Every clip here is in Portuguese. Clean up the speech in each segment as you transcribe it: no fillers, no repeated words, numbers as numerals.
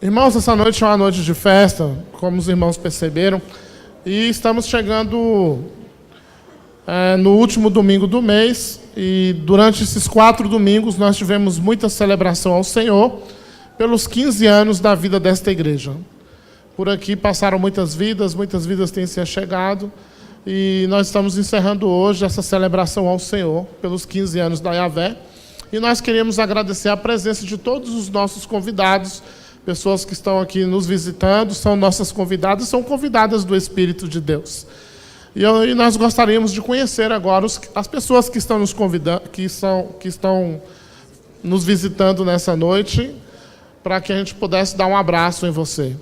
Irmãos, essa noite é uma noite de festa, como os irmãos perceberam, e estamos chegando no último domingo do mês, e durante esses 4 domingos nós tivemos muita celebração ao Senhor pelos 15 anos da vida desta igreja. Por aqui passaram muitas vidas têm se achegado, e nós estamos encerrando hoje essa celebração ao Senhor pelos 15 anos da Yahvé, e nós queremos agradecer a presença de todos os nossos convidados. Pessoas que estão aqui nos visitando, são nossas convidadas, são convidadas do Espírito de Deus. E nós gostaríamos de conhecer agora as pessoas que estão nos convidando, que estão nos visitando nessa noite, para que a gente pudesse dar um abraço em você.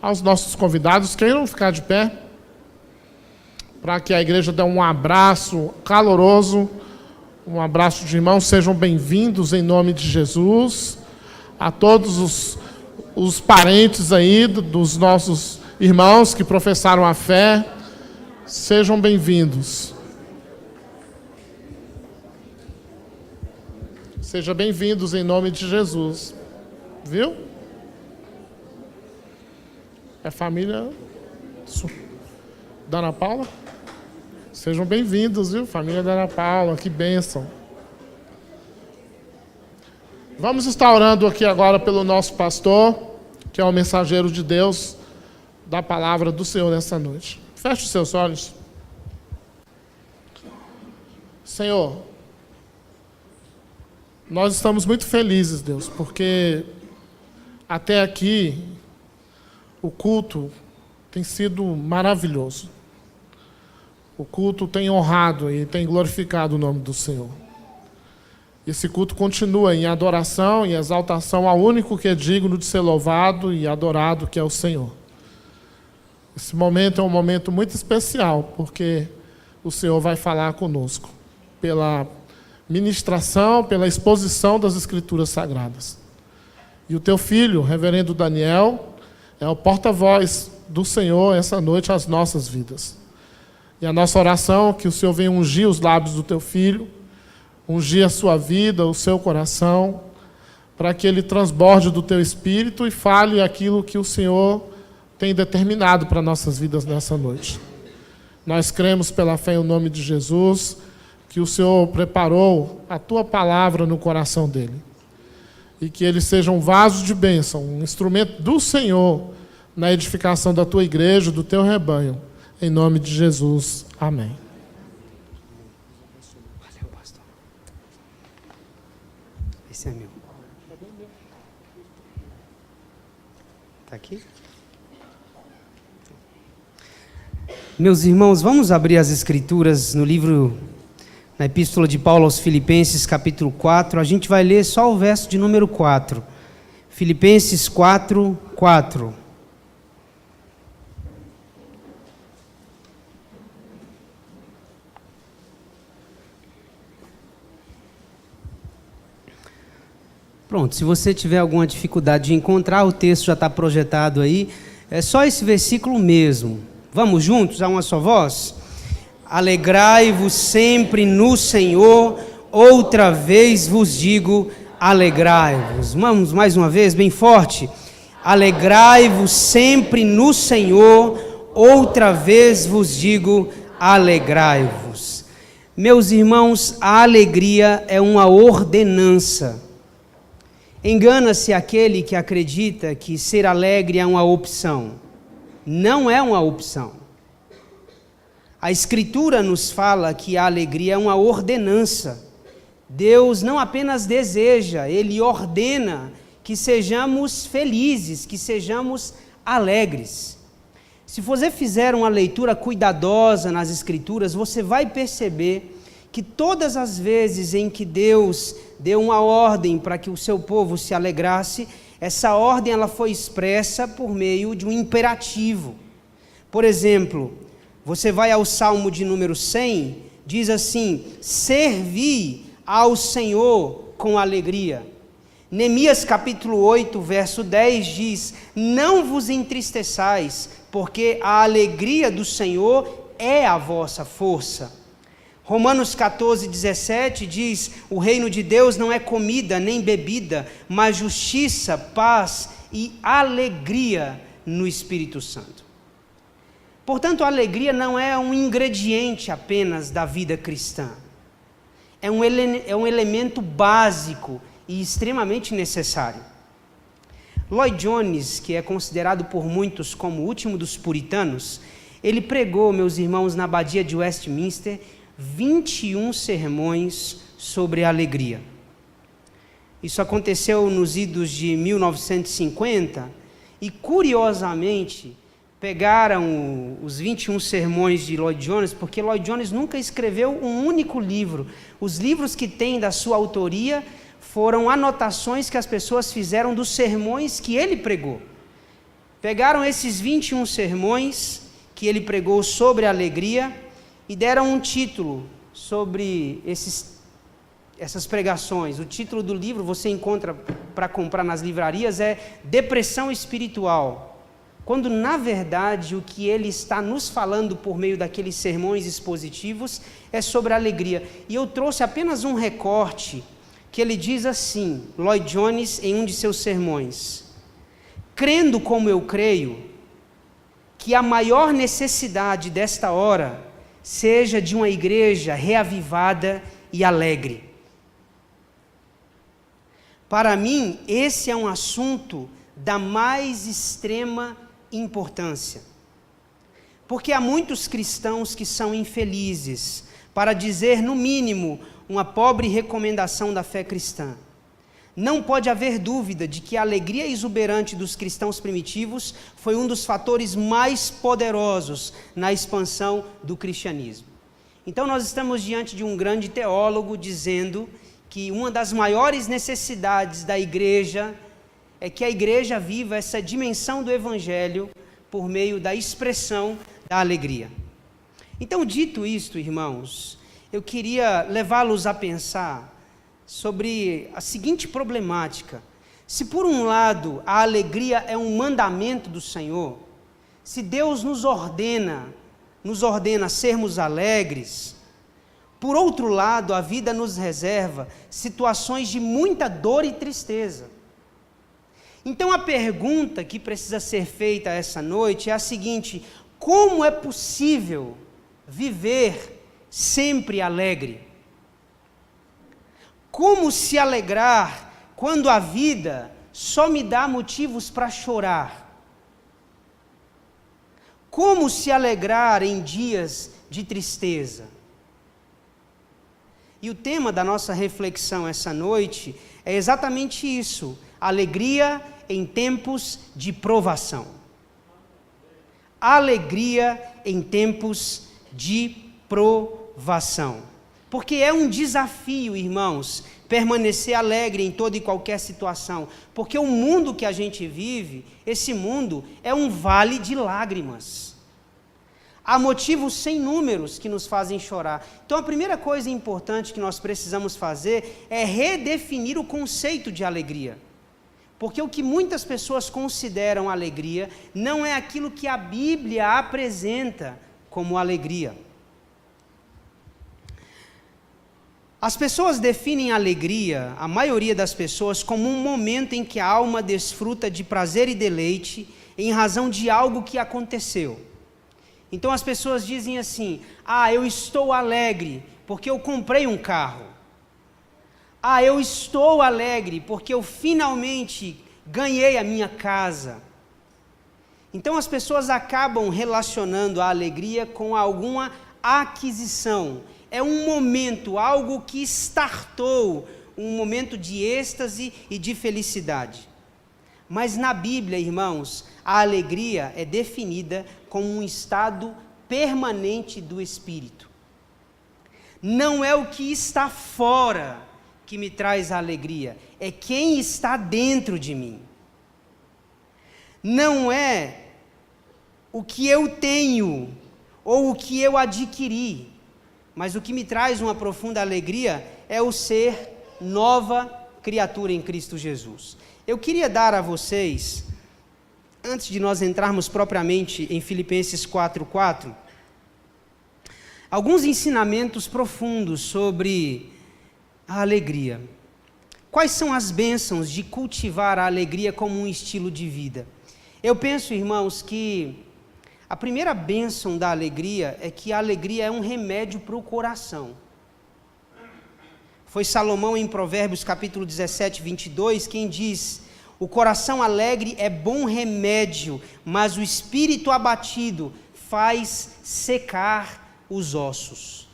Aos nossos convidados, queiram ficar de pé, para que a igreja dê um abraço caloroso, um abraço de irmãos. Sejam bem-vindos em nome de Jesus. A todos os parentes aí dos nossos irmãos que professaram a fé, sejam bem-vindos. Sejam bem-vindos em nome de Jesus. Viu? É família da Ana Paula? Sejam bem-vindos, viu? Família da Ana Paula, que bênção. Vamos estar orando aqui agora pelo nosso pastor, que é o mensageiro de Deus, da palavra do Senhor nessa noite. Feche os seus olhos. Senhor, nós estamos muito felizes, Deus, porque até aqui o culto tem sido maravilhoso. O culto tem honrado e tem glorificado o nome do Senhor. Esse culto continua em adoração e exaltação ao único que é digno de ser louvado e adorado, que é o Senhor. Esse momento é um momento muito especial, porque o Senhor vai falar conosco, pela ministração, pela exposição das Escrituras Sagradas. E o teu filho, reverendo Daniel, é o porta-voz do Senhor essa noite às nossas vidas. E a nossa oração é que o Senhor venha ungir os lábios do teu filho, ungir a sua vida, o seu coração, para que ele transborde do teu espírito e fale aquilo que o Senhor tem determinado para nossas vidas nessa noite. Nós cremos pela fé em nome de Jesus, que o Senhor preparou a tua palavra no coração dele. E que ele seja um vaso de bênção, um instrumento do Senhor na edificação da tua igreja, do teu rebanho. Em nome de Jesus. Amém. Esse é meu. Está aqui? Meus irmãos, vamos abrir as Escrituras no livro, na Epístola de Paulo aos Filipenses, capítulo 4. A gente vai ler só o verso de número 4. Filipenses 4, 4. Pronto, se você tiver alguma dificuldade de encontrar, o texto já está projetado aí. É só esse versículo mesmo. Vamos juntos, a uma só voz? Alegrai-vos sempre no Senhor, outra vez vos digo, alegrai-vos. Vamos mais uma vez, bem forte. Alegrai-vos sempre no Senhor, outra vez vos digo, alegrai-vos. Meus irmãos, a alegria é uma ordenança. Engana-se aquele que acredita que ser alegre é uma opção. Não é uma opção. A Escritura nos fala que a alegria é uma ordenança. Deus não apenas deseja, Ele ordena que sejamos felizes, que sejamos alegres. Se você fizer uma leitura cuidadosa nas Escrituras, você vai perceber que todas as vezes em que Deus deu uma ordem para que o seu povo se alegrasse, essa ordem ela foi expressa por meio de um imperativo. Por exemplo, você vai ao Salmo de número 100, diz assim: servi ao Senhor com alegria. Neemias capítulo 8, verso 10 diz: não vos entristeçais, porque a alegria do Senhor é a vossa força. Romanos 14, 17 diz: o reino de Deus não é comida nem bebida, mas justiça, paz e alegria no Espírito Santo. Portanto, a alegria não é um ingrediente apenas da vida cristã. É um elemento básico e extremamente necessário. Lloyd Jones, que é considerado por muitos como o último dos puritanos, ele pregou, meus irmãos, na abadia de Westminster, 21 sermões sobre a alegria. Isso aconteceu nos idos de 1950 e, curiosamente, pegaram os 21 sermões de Lloyd Jones, porque Lloyd Jones nunca escreveu um único livro. Os livros que tem da sua autoria foram anotações que as pessoas fizeram dos sermões que ele pregou. Pegaram esses 21 sermões que ele pregou sobre a alegria e deram um título sobre essas pregações. O título do livro você encontra para comprar nas livrarias, é Depressão Espiritual. Quando, na verdade, o que ele está nos falando por meio daqueles sermões expositivos é sobre a alegria. E eu trouxe apenas um recorte que ele diz assim, Lloyd Jones, em um de seus sermões: crendo como eu creio, que a maior necessidade desta hora seja de uma igreja reavivada e alegre. Para mim, esse é um assunto da mais extrema importância, porque há muitos cristãos que são infelizes, para dizer no mínimo uma pobre recomendação da fé cristã. Não pode haver dúvida de que a alegria exuberante dos cristãos primitivos foi um dos fatores mais poderosos na expansão do cristianismo. Então nós estamos diante de um grande teólogo dizendo que uma das maiores necessidades da igreja é que a igreja viva essa dimensão do evangelho por meio da expressão da alegria. Então, dito isto, irmãos, eu queria levá-los a pensar sobre a seguinte problemática. Se por um lado a alegria é um mandamento do Senhor, se Deus nos ordena sermos alegres, por outro lado a vida nos reserva situações de muita dor e tristeza. Então a pergunta que precisa ser feita essa noite é a seguinte: como é possível viver sempre alegre? Como se alegrar quando a vida só me dá motivos para chorar? Como se alegrar em dias de tristeza? E o tema da nossa reflexão essa noite é exatamente isso: alegria em tempos de provação. Alegria em tempos de provação. Porque é um desafio, irmãos, permanecer alegre em toda e qualquer situação. Porque o mundo que a gente vive, esse mundo é um vale de lágrimas. Há motivos sem números que nos fazem chorar. Então a primeira coisa importante que nós precisamos fazer é redefinir o conceito de alegria. Porque o que muitas pessoas consideram alegria não é aquilo que a Bíblia apresenta como alegria. As pessoas definem alegria, a maioria das pessoas, como um momento em que a alma desfruta de prazer e deleite em razão de algo que aconteceu. Então as pessoas dizem assim: eu estou alegre porque eu comprei um carro. Eu estou alegre porque eu finalmente ganhei a minha casa. Então as pessoas acabam relacionando a alegria com alguma aquisição. É um momento, algo que startou, um momento de êxtase e de felicidade. Mas na Bíblia, irmãos, a alegria é definida como um estado permanente do espírito. Não é o que está fora que me traz a alegria, é quem está dentro de mim. Não é o que eu tenho ou o que eu adquiri, mas o que me traz uma profunda alegria é o ser nova criatura em Cristo Jesus. Eu queria dar a vocês, antes de nós entrarmos propriamente em Filipenses 4:4, alguns ensinamentos profundos sobre a alegria. Quais são as bênçãos de cultivar a alegria como um estilo de vida? Eu penso, irmãos, que a primeira bênção da alegria é que a alegria é um remédio para o coração. Foi Salomão em Provérbios capítulo 17, 22, quem diz: o coração alegre é bom remédio, mas o espírito abatido faz secar os ossos.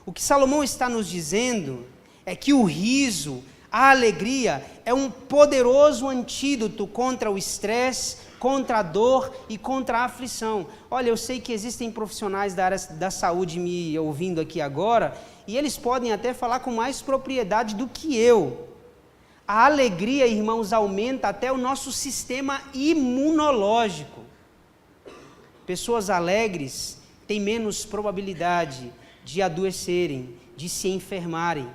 O que Salomão está nos dizendo é que o riso, a alegria, é um poderoso antídoto contra o estresse, contra a dor e contra a aflição. Olha, eu sei que existem profissionais da área da saúde me ouvindo aqui agora, e eles podem até falar com mais propriedade do que eu. A alegria, irmãos, aumenta até o nosso sistema imunológico. Pessoas alegres têm menos probabilidade de adoecerem, de se enfermarem,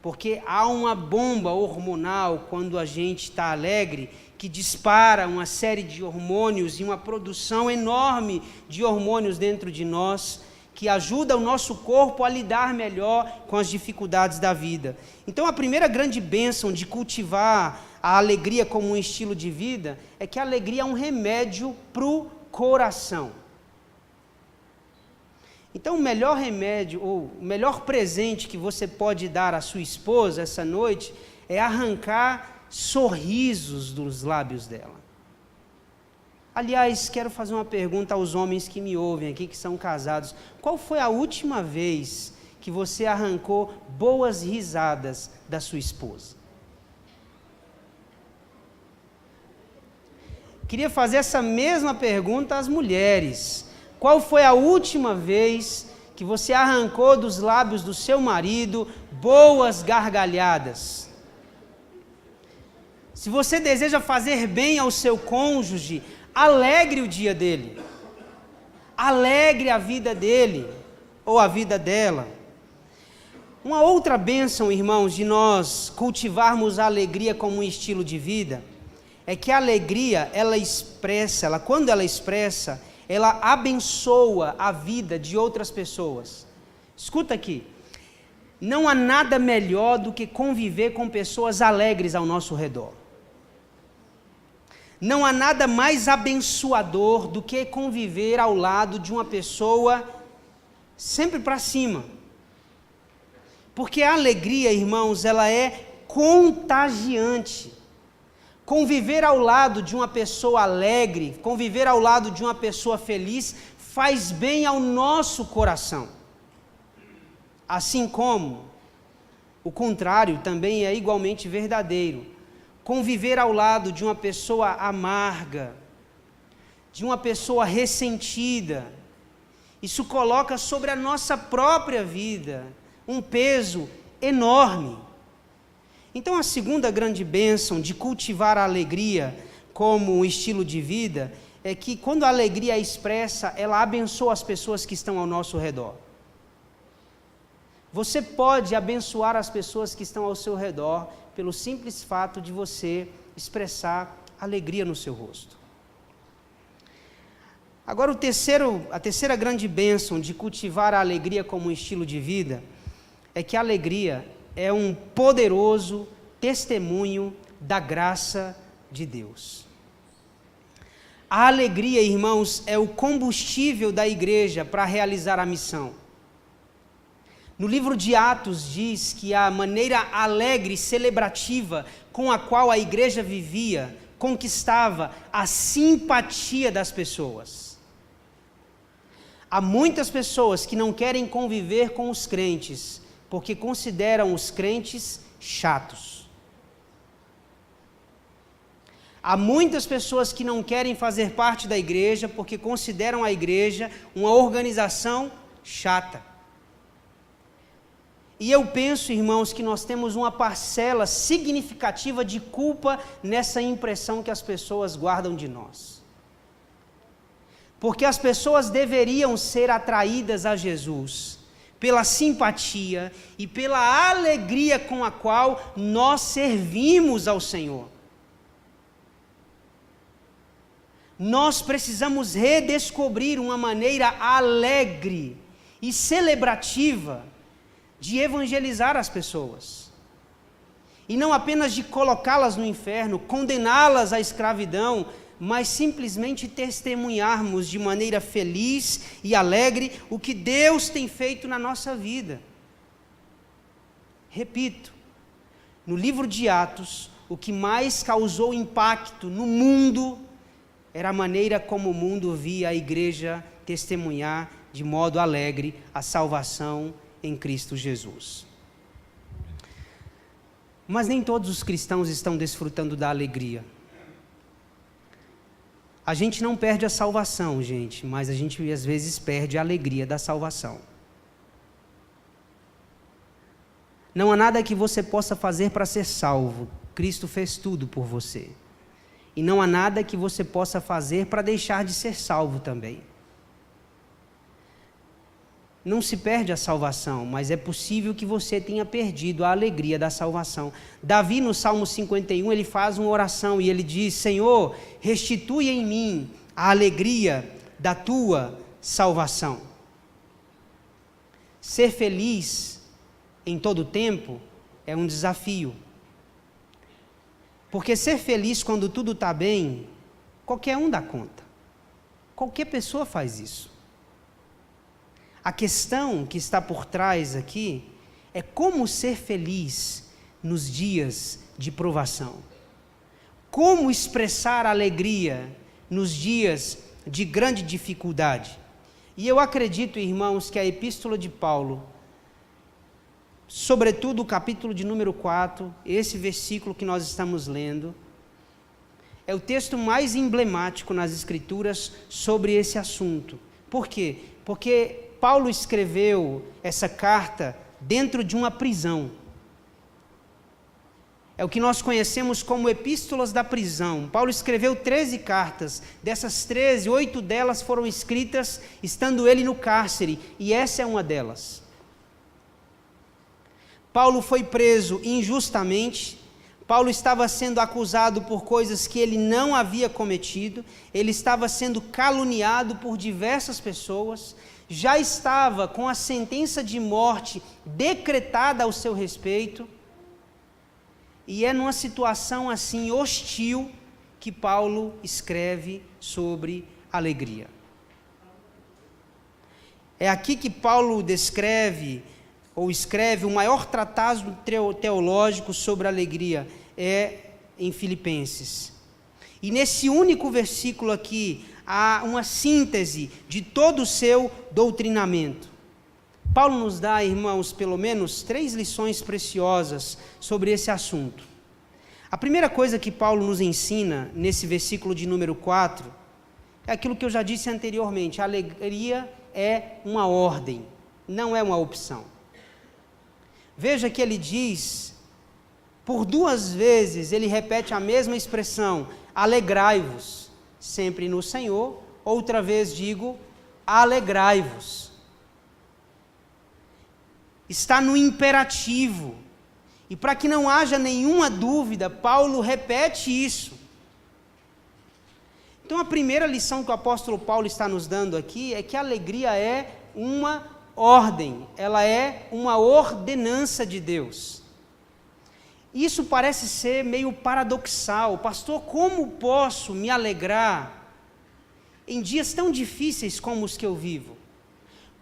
porque há uma bomba hormonal quando a gente está alegre, que dispara uma série de hormônios e uma produção enorme de hormônios dentro de nós, que ajuda o nosso corpo a lidar melhor com as dificuldades da vida. Então, a primeira grande bênção de cultivar a alegria como um estilo de vida é que a alegria é um remédio para o coração. Então, o melhor remédio, ou o melhor presente que você pode dar à sua esposa essa noite é arrancar sorrisos dos lábios dela. Aliás, quero fazer uma pergunta aos homens que me ouvem aqui, que são casados. Qual foi a última vez que você arrancou boas risadas da sua esposa? Queria fazer essa mesma pergunta às mulheres. Qual foi a última vez que você arrancou dos lábios do seu marido boas gargalhadas? Se você deseja fazer bem ao seu cônjuge, alegre o dia dele, alegre a vida dele, ou a vida dela. Uma outra bênção, irmãos, de nós cultivarmos a alegria como um estilo de vida, é que a alegria, quando ela expressa, ela abençoa a vida de outras pessoas. Escuta aqui, não há nada melhor do que conviver com pessoas alegres ao nosso redor. Não há nada mais abençoador do que conviver ao lado de uma pessoa sempre para cima. Porque a alegria, irmãos, ela é contagiante. Conviver ao lado de uma pessoa alegre, conviver ao lado de uma pessoa feliz, faz bem ao nosso coração. Assim como o contrário também é igualmente verdadeiro. Conviver ao lado de uma pessoa amarga, de uma pessoa ressentida, isso coloca sobre a nossa própria vida um peso enorme. Então, a segunda grande bênção de cultivar a alegria como um estilo de vida é que, quando a alegria é expressa, ela abençoa as pessoas que estão ao nosso redor. Você pode abençoar as pessoas que estão ao seu redor pelo simples fato de você expressar alegria no seu rosto. Agora, a terceira grande bênção de cultivar a alegria como um estilo de vida é que a alegria é um poderoso testemunho da graça de Deus. A alegria, irmãos, é o combustível da igreja para realizar a missão. No livro de Atos diz que a maneira alegre, celebrativa, com a qual a igreja vivia, conquistava a simpatia das pessoas. Há muitas pessoas que não querem conviver com os crentes, porque consideram os crentes chatos. Há muitas pessoas que não querem fazer parte da igreja, porque consideram a igreja uma organização chata. E eu penso, irmãos, que nós temos uma parcela significativa de culpa nessa impressão que as pessoas guardam de nós. Porque as pessoas deveriam ser atraídas a Jesus pela simpatia e pela alegria com a qual nós servimos ao Senhor. Nós precisamos redescobrir uma maneira alegre e celebrativa de evangelizar as pessoas. E não apenas de colocá-las no inferno, condená-las à escravidão, mas simplesmente testemunharmos de maneira feliz e alegre o que Deus tem feito na nossa vida. Repito, no livro de Atos, o que mais causou impacto no mundo era a maneira como o mundo via a igreja testemunhar de modo alegre a salvação em Cristo Jesus. Mas nem todos os cristãos estão desfrutando da alegria. A gente não perde a salvação, gente, mas a gente às vezes perde a alegria da salvação. Não há nada que você possa fazer para ser salvo. Cristo fez tudo por você. E não há nada que você possa fazer para deixar de ser salvo também. Não se perde a salvação, mas é possível que você tenha perdido a alegria da salvação. Davi, no Salmo 51, ele faz uma oração e ele diz: Senhor, restitui em mim a alegria da tua salvação. Ser feliz em todo o tempo é um desafio. Porque ser feliz quando tudo está bem, qualquer um dá conta. Qualquer pessoa faz isso. A questão que está por trás aqui é como ser feliz nos dias de provação. Como expressar alegria nos dias de grande dificuldade. E eu acredito, irmãos, que a epístola de Paulo, sobretudo o capítulo de número 4, esse versículo que nós estamos lendo, é o texto mais emblemático nas Escrituras sobre esse assunto. Por quê? Porque Paulo escreveu essa carta dentro de uma prisão. É o que nós conhecemos como epístolas da prisão. Paulo escreveu 13 cartas. Dessas 13, 8 delas foram escritas estando ele no cárcere, e essa é uma delas. Paulo foi preso injustamente. Paulo estava sendo acusado por coisas que ele não havia cometido. Ele estava sendo caluniado por diversas pessoas. Já estava com a sentença de morte decretada ao seu respeito, e é numa situação assim hostil que Paulo escreve sobre alegria. É aqui que Paulo descreve ou escreve o maior tratado teológico sobre alegria, é em Filipenses. E nesse único versículo aqui, há uma síntese de todo o seu doutrinamento. Paulo nos dá, irmãos, pelo menos 3 lições preciosas sobre esse assunto. A primeira coisa que Paulo nos ensina, nesse versículo de número 4, é aquilo que eu já disse anteriormente: a alegria é uma ordem, não é uma opção. Veja que ele diz, por 2 vezes, ele repete a mesma expressão: alegrai-vos sempre no Senhor. Outra vez digo, alegrai-vos. Está no imperativo. E para que não haja nenhuma dúvida, Paulo repete isso. Então a primeira lição que o apóstolo Paulo está nos dando aqui é que a alegria é uma ordem, ela é uma ordenança de Deus. Isso parece ser meio paradoxal. Pastor, como posso me alegrar em dias tão difíceis como os que eu vivo?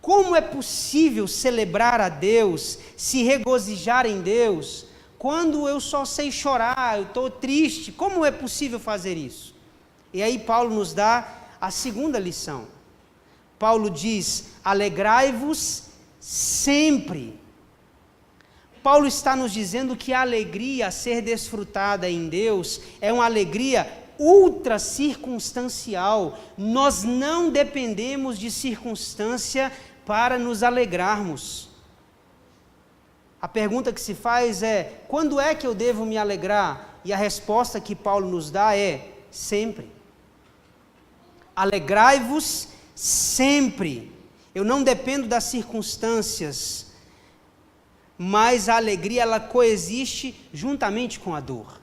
Como é possível celebrar a Deus, se regozijar em Deus, quando eu só sei chorar, eu estou triste? Como é possível fazer isso? E aí Paulo nos dá a segunda lição. Paulo diz: alegrai-vos sempre. Paulo está nos dizendo que a alegria a ser desfrutada em Deus é uma alegria ultra circunstancial. Nós não dependemos de circunstância para nos alegrarmos. A pergunta que se faz é: quando é que eu devo me alegrar? E a resposta que Paulo nos dá é: sempre. Alegrai-vos sempre. Eu não dependo das circunstâncias, mas a alegria, ela coexiste juntamente com a dor.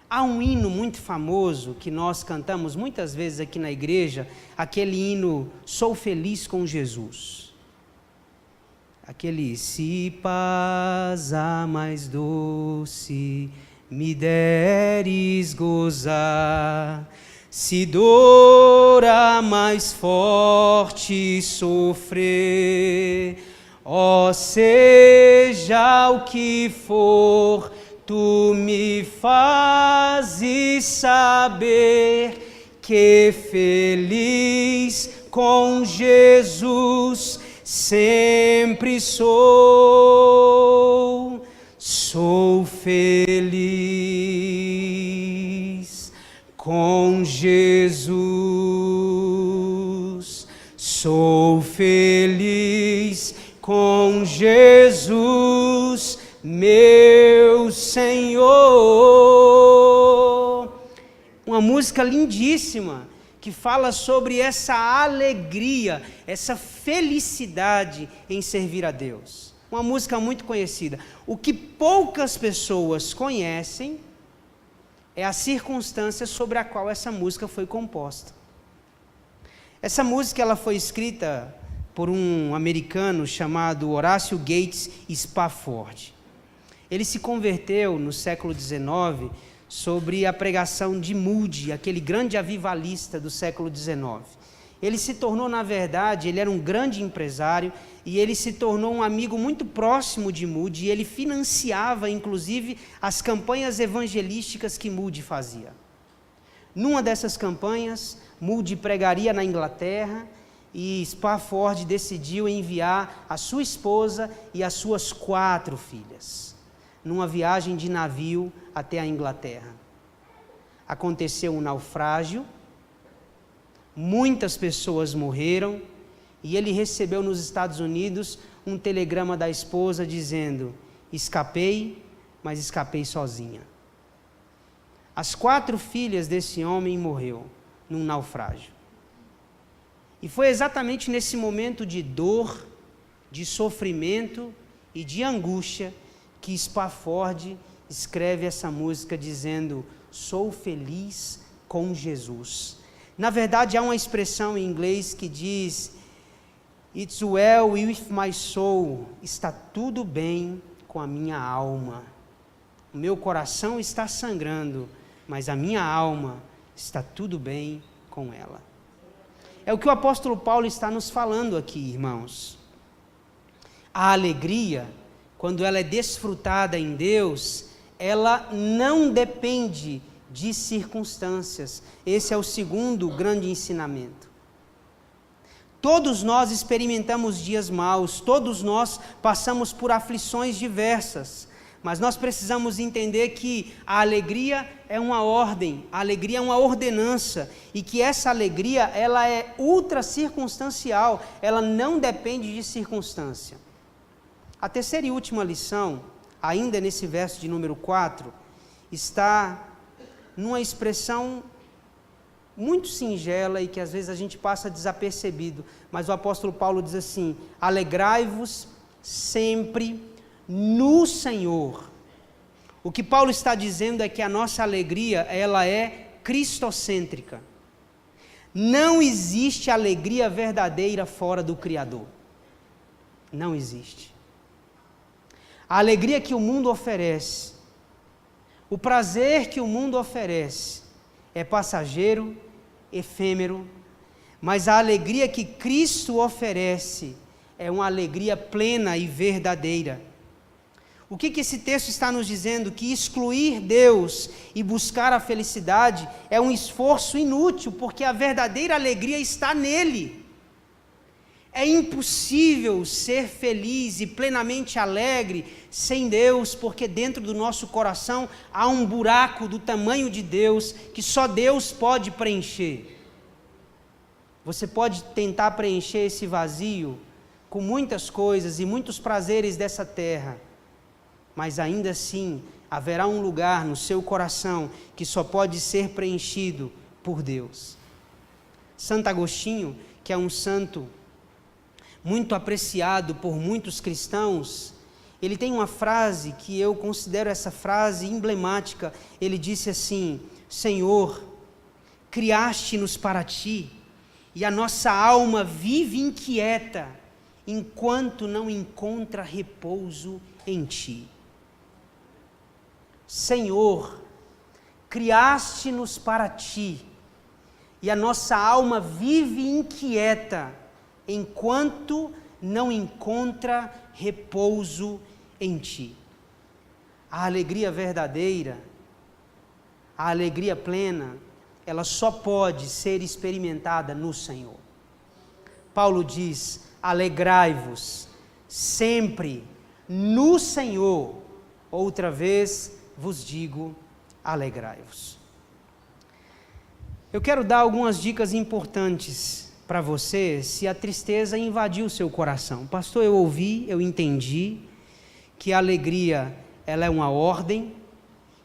Há um hino muito famoso que nós cantamos muitas vezes aqui na igreja, aquele hino: Sou Feliz com Jesus. Aquele se paz a mais doce me deres gozar, se dor a mais forte sofrer, ó seja o que for, tu me fazes saber que feliz com Jesus sempre sou feliz com Jesus, sou feliz com Jesus, meu Senhor. Uma música lindíssima, que fala sobre essa alegria, essa felicidade em servir a Deus. Uma música muito conhecida. O que poucas pessoas conhecem é a circunstância sobre a qual essa música foi composta. Essa música ela foi escrita por um americano chamado Horácio Gates Spafford. Ele se converteu no século XIX sobre a pregação de Moody, aquele grande avivalista do século XIX. Ele se tornou, na verdade, ele era um grande empresário e ele se tornou um amigo muito próximo de Moody, e ele financiava, inclusive, as campanhas evangelísticas que Moody fazia. Numa dessas campanhas, Moody pregaria na Inglaterra e Spafford decidiu enviar a sua esposa e as suas 4 filhas numa viagem de navio até a Inglaterra. Aconteceu um naufrágio, muitas pessoas morreram, e ele recebeu nos Estados Unidos um telegrama da esposa dizendo: escapei, mas escapei sozinha. As 4 filhas desse homem morreram num naufrágio. E foi exatamente nesse momento de dor, de sofrimento e de angústia que Spafford escreve essa música dizendo: sou feliz com Jesus. Na verdade, há uma expressão em inglês que diz: it's well with my soul, está tudo bem com a minha alma. O meu coração está sangrando, mas a minha alma está tudo bem com ela. É o que o apóstolo Paulo está nos falando aqui, irmãos. A alegria, quando ela é desfrutada em Deus, ela não depende de circunstâncias. Esse é o segundo grande ensinamento. Todos nós experimentamos dias maus, todos nós passamos por aflições diversas, mas nós precisamos entender que a alegria é uma ordem, a alegria é uma ordenança, e que essa alegria ela é ultra circunstancial, ela não depende de circunstância. A terceira e última lição, ainda nesse verso de número 4, está numa expressão muito singela e que às vezes a gente passa desapercebido, mas o apóstolo Paulo diz assim: alegrai-vos sempre no Senhor. O que Paulo está dizendo é que a nossa alegria, ela é cristocêntrica. Não existe alegria verdadeira fora do Criador. Não existe. A alegria que o mundo oferece, o prazer que o mundo oferece, é passageiro, efêmero, mas a alegria que Cristo oferece é uma alegria plena e verdadeira. O que esse texto está nos dizendo? Que excluir Deus e buscar a felicidade é um esforço inútil, porque a verdadeira alegria está nele. É impossível ser feliz e plenamente alegre sem Deus, porque dentro do nosso coração há um buraco do tamanho de Deus, que só Deus pode preencher. Você pode tentar preencher esse vazio com muitas coisas e muitos prazeres dessa terra, mas ainda assim haverá um lugar no seu coração que só pode ser preenchido por Deus. Santo Agostinho, que é um santo muito apreciado por muitos cristãos, ele tem uma frase que eu considero essa frase emblemática. Ele disse assim: Senhor, criaste-nos para ti, e a nossa alma vive inquieta enquanto não encontra repouso em ti. Senhor, criaste-nos para ti, e a nossa alma vive inquieta, enquanto não encontra repouso em ti. A alegria verdadeira, a alegria plena, ela só pode ser experimentada no Senhor. Paulo diz: alegrai-vos sempre no Senhor. Outra vez vos digo, alegrai-vos. Eu quero dar algumas dicas importantes para você se a tristeza invadiu o seu coração. Pastor, eu ouvi, eu entendi que a alegria, ela é uma ordem,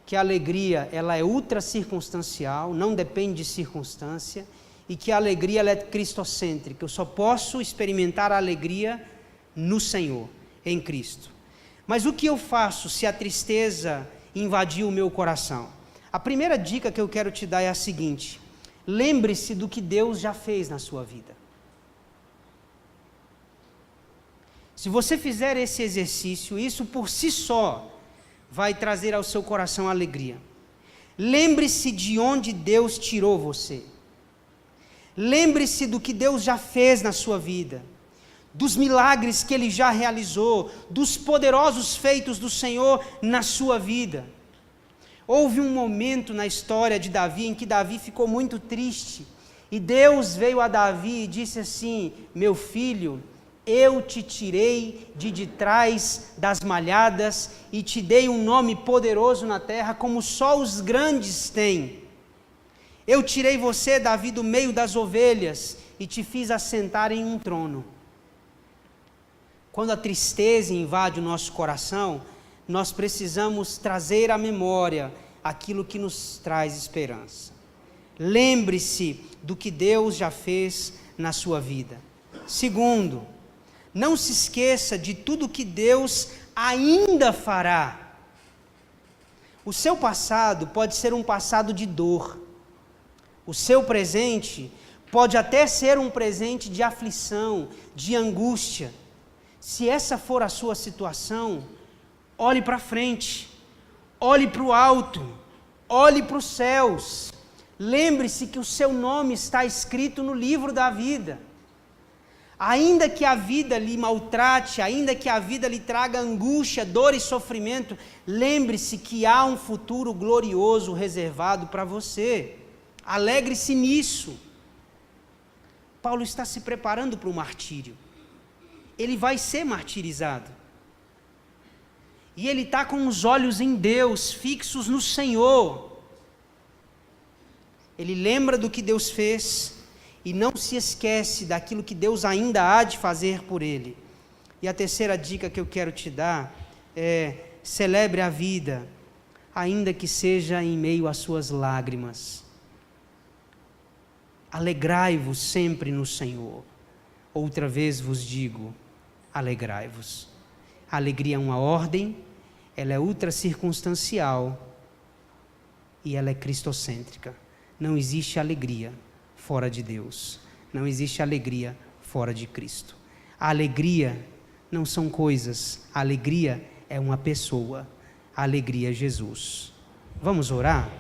que a alegria, ela é ultra circunstancial, não depende de circunstância, e que a alegria, ela é cristocêntrica. Eu só posso experimentar a alegria no Senhor, em Cristo. Mas o que eu faço se a tristeza invadiu o meu coração? A primeira dica que eu quero te dar é a seguinte: lembre-se do que Deus já fez na sua vida. Se você fizer esse exercício, isso por si só vai trazer ao seu coração alegria. Lembre-se de onde Deus tirou você. Lembre-se do que Deus já fez na sua vida, dos milagres que Ele já realizou, dos poderosos feitos do Senhor na sua vida. Houve um momento na história de Davi em que Davi ficou muito triste, e Deus veio a Davi e disse assim: meu filho, eu te tirei de trás das malhadas e te dei um nome poderoso na terra, como só os grandes têm. Eu tirei você, Davi, do meio das ovelhas e te fiz assentar em um trono. Quando a tristeza invade o nosso coração, nós precisamos trazer à memória aquilo que nos traz esperança. Lembre-se do que Deus já fez na sua vida. Segundo, não se esqueça de tudo que Deus ainda fará. O seu passado pode ser um passado de dor. O seu presente pode até ser um presente de aflição, de angústia. Se essa for a sua situação, olhe para frente, olhe para o alto, olhe para os céus. Lembre-se que o seu nome está escrito no livro da vida. Ainda que a vida lhe maltrate, ainda que a vida lhe traga angústia, dor e sofrimento, lembre-se que há um futuro glorioso reservado para você. Alegre-se nisso. Paulo está se preparando para o martírio. Ele vai ser martirizado. E ele está com os olhos em Deus, fixos no Senhor. Ele lembra do que Deus fez e não se esquece daquilo que Deus ainda há de fazer por ele. E a terceira dica que eu quero te dar é: celebre a vida, ainda que seja em meio às suas lágrimas. Alegrai-vos sempre no Senhor. Outra vez vos digo, alegrai-vos. A alegria é uma ordem, ela é ultra circunstancial e ela é cristocêntrica. Não existe alegria fora de Deus. Não existe alegria fora de Cristo. A alegria não são coisas, a alegria é uma pessoa. A alegria é Jesus. Vamos orar?